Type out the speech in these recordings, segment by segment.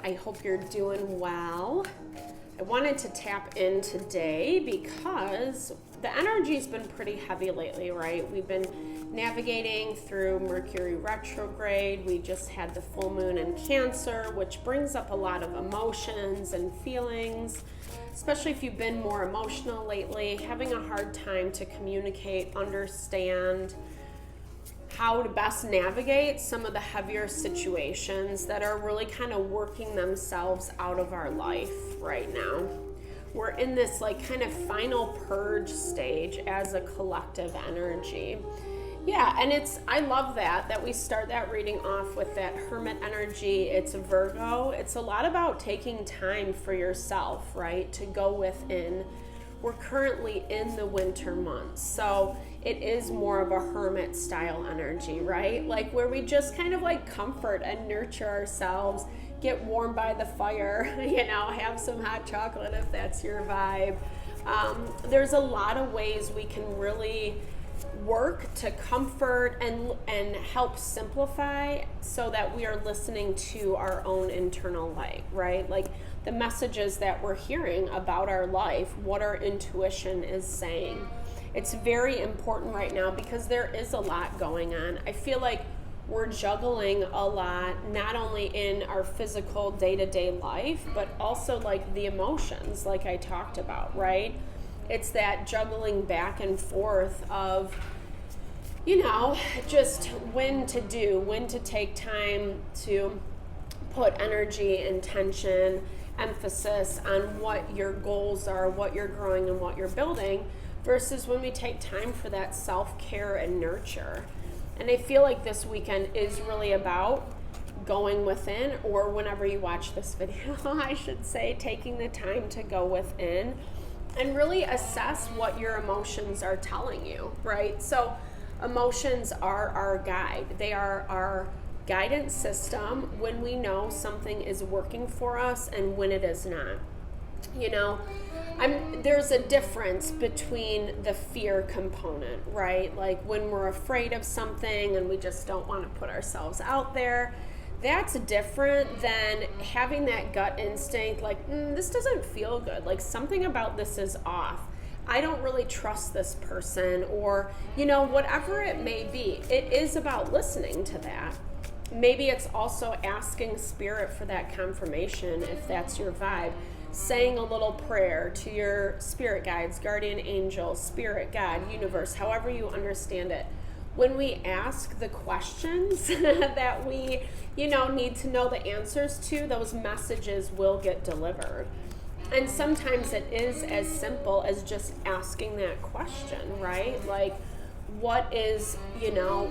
I hope you're doing well. I wanted to tap in today because the energy's been pretty heavy lately, right? We've been navigating through Mercury retrograde. We just had the full moon in Cancer, which brings up a lot of emotions and feelings, especially if you've been more emotional lately, having a hard time to communicate, understand how to best navigate some of the heavier situations that are really kind of working themselves out of our life right now. We're in this like kind of final purge stage as a collective energy. Yeah, and I love that we start that reading off with that Hermit energy. It's Virgo. It's a lot about taking time for yourself, right? To go within. We're currently in the winter months, so it is more of a hermit style energy, right? Like where we just kind of like comfort and nurture ourselves, get warm by the fire, have some hot chocolate if that's your vibe. There's a lot of ways we can really work to comfort and help simplify so that we are listening to our own internal light, right? Like the messages that we're hearing about our life, what our intuition is saying. It's very important right now because there is a lot going on. I feel like we're juggling a lot, not only in our physical day-to-day life, but also like the emotions, like I talked about, right? It's that juggling back and forth of, just when to take time to put energy, intention, emphasis on what your goals are, what you're growing and what you're building, versus when we take time for that self-care and nurture. And I feel like this weekend is really about going within, or whenever you watch this video, I should say, taking the time to go within and really assess what your emotions are telling you, right? So emotions are our guide. They are our guidance system when we know something is working for us and when it is not. There's a difference between the fear component, right? Like when we're afraid of something and we just don't want to put ourselves out there. That's different than having that gut instinct, like, this doesn't feel good. Like something about this is off. I don't really trust this person, or, whatever it may be. It is about listening to that. Maybe it's also asking spirit for that confirmation if that's your vibe. Saying a little prayer to your spirit guides, guardian angels, spirit, God, universe, however you understand it. When we ask the questions that we, need to know the answers to, those messages will get delivered. And sometimes it is as simple as just asking that question, right? Like, what is,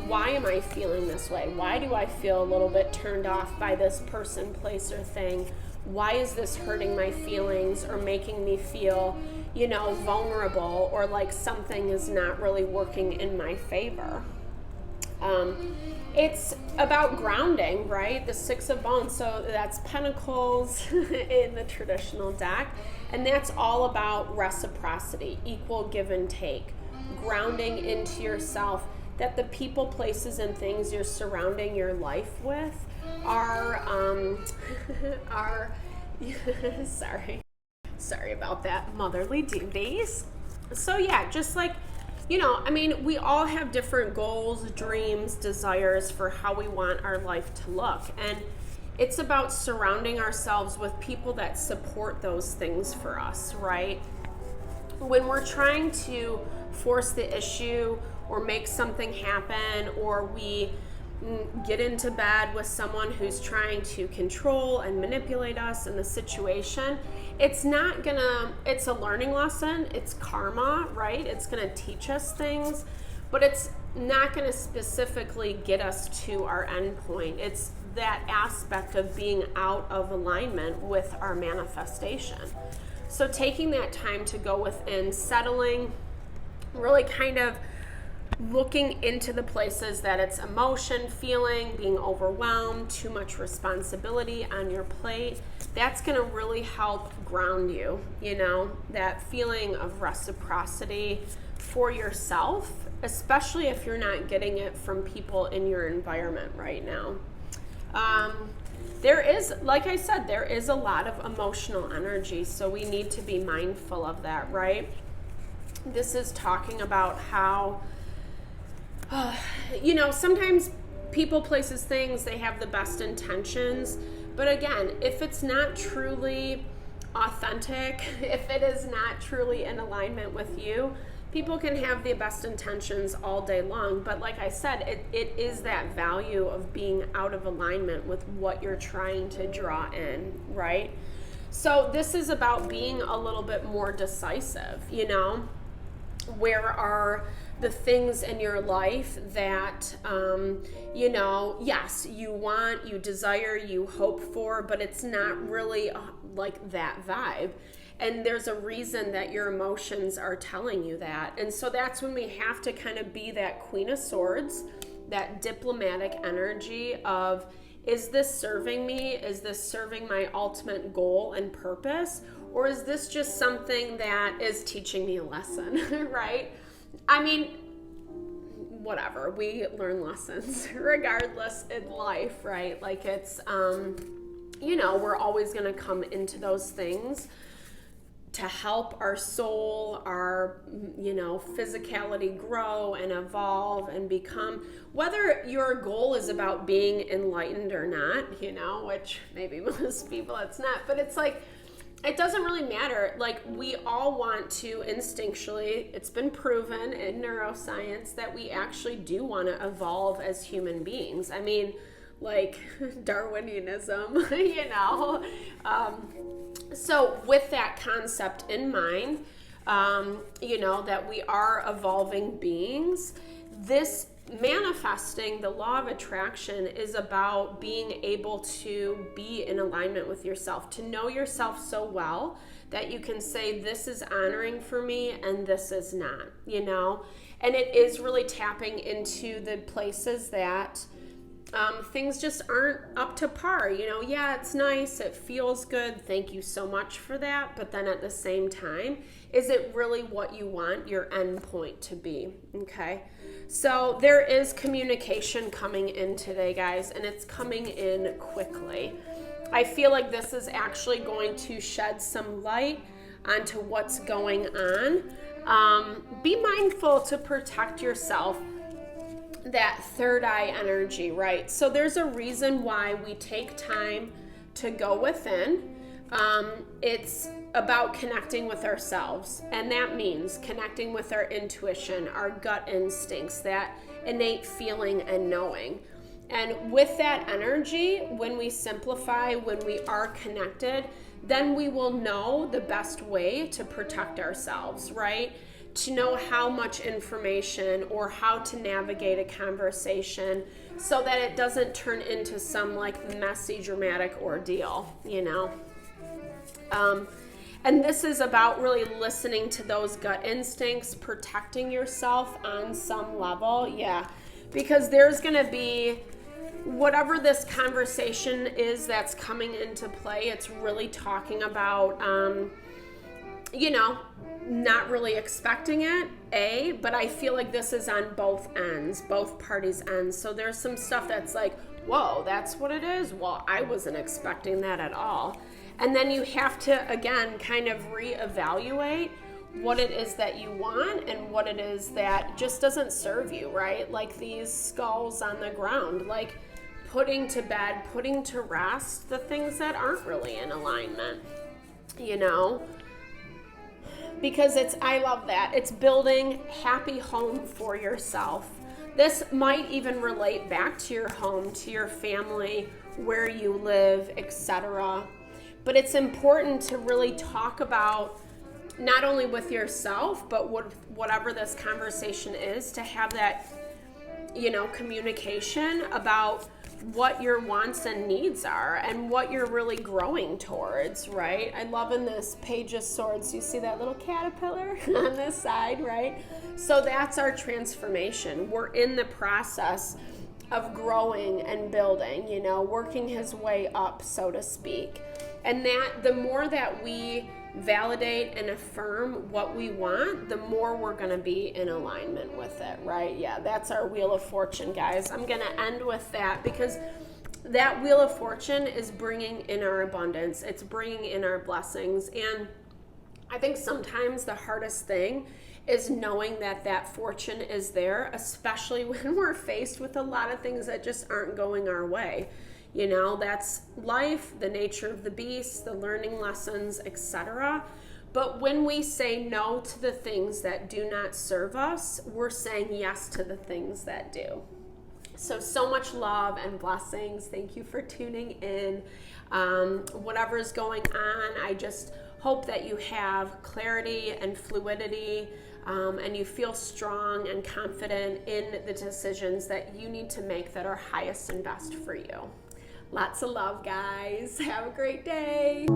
why am I feeling this way? Why do I feel a little bit turned off by this person, place, or thing? Why is this hurting my feelings or making me feel, vulnerable, or like something is not really working in my favor? It's about grounding, right? The Six of Wands, so that's Pentacles in the traditional deck, and that's all about reciprocity, equal give and take, grounding into yourself, that the people, places, and things you're surrounding your life with are sorry about that, motherly duties. So yeah, just like, we all have different goals, dreams, desires for how we want our life to look. And it's about surrounding ourselves with people that support those things for us, right? When we're trying to force the issue or make something happen, or we get into bed with someone who's trying to control and manipulate us in the situation, it's a learning lesson, it's karma, right? It's gonna teach us things, but it's not gonna specifically get us to our end point. It's that aspect of being out of alignment with our manifestation. So taking that time to go within, settling, really kind of looking into the places that it's emotion, feeling, being overwhelmed, too much responsibility on your plate, that's going to really help ground you, that feeling of reciprocity for yourself, especially if you're not getting it from people in your environment right now. there is, like I said, there is a lot of emotional energy, so we need to be mindful of that, right? This is talking about how, sometimes people, places, things, they have the best intentions, but again, if it's not truly authentic, if it is not truly in alignment with you, people can have the best intentions all day long, but like I said, it is that value of being out of alignment with what you're trying to draw in, right? So this is about being a little bit more decisive, where are the things in your life that, yes, you want, you desire, you hope for, but it's not really like that vibe. And there's a reason that your emotions are telling you that. And so that's when we have to kind of be that Queen of Swords, that diplomatic energy of, is this serving me? Is this serving my ultimate goal and purpose? Or is this just something that is teaching me a lesson, right? I mean, whatever, we learn lessons regardless in life, right? Like it's, we're always going to come into those things to help our soul, our, physicality grow and evolve and become, whether your goal is about being enlightened or not, which maybe most people it's not, but it's like, it doesn't really matter. Like, we all want to instinctually, it's been proven in neuroscience that we actually do want to evolve as human beings. I mean, like Darwinianism, So with that concept in mind, that we are evolving beings, this manifesting the law of attraction is about being able to be in alignment with yourself, to know yourself so well that you can say, this is honoring for me and this is not, and it is really tapping into the places that things just aren't up to par. Yeah, it's nice, it feels good, thank you so much for that, but then at the same time, is it really what you want your end point to be? Okay, so there is communication coming in today, guys, and it's coming in quickly. I feel like this is actually going to shed some light onto what's going on. Be mindful to protect yourself, that third eye energy, right? So there's a reason why we take time to go within. It's about connecting with ourselves, and that means connecting with our intuition, our gut instincts, that innate feeling and knowing. And with that energy, when we simplify, when we are connected, then we will know the best way to protect ourselves, right? To know how much information or how to navigate a conversation so that it doesn't turn into some like messy, dramatic ordeal, and this is about really listening to those gut instincts, protecting yourself on some level, because there's going to be whatever this conversation is that's coming into play. It's really talking about, not really expecting it, but I feel like this is on both ends, both parties' ends. So there's some stuff that's like, whoa, that's what it is? Well, I wasn't expecting that at all. And then you have to, again, kind of reevaluate what it is that you want and what it is that just doesn't serve you, right? Like these skulls on the ground, like putting to bed, putting to rest the things that aren't really in alignment, because I love that. It's building happy home for yourself. This might even relate back to your home, to your family, where you live, etc. But it's important to really talk about, not only with yourself, but whatever this conversation is, to have that, communication about what your wants and needs are and what you're really growing towards, right? I love in this Page of Swords, you see that little caterpillar on this side, right? So that's our transformation. We're in the process of growing and building, working his way up, so to speak. And that the more that we validate and affirm what we want, the more we're going to be in alignment with it, right? Yeah, that's our Wheel of Fortune, guys. I'm going to end with that because that wheel of fortune is bringing in our abundance. It's bringing in our blessings. And I think sometimes the hardest thing is knowing that that fortune is there, especially when we're faced with a lot of things that just aren't going our way. You know, that's life, the nature of the beast, the learning lessons, etc. But when we say no to the things that do not serve us, we're saying yes to the things that do. So much love and blessings. Thank you for tuning in. Whatever's going on, I just hope that you have clarity and fluidity, and you feel strong and confident in the decisions that you need to make that are highest and best for you. Lots of love, guys. Have a great day.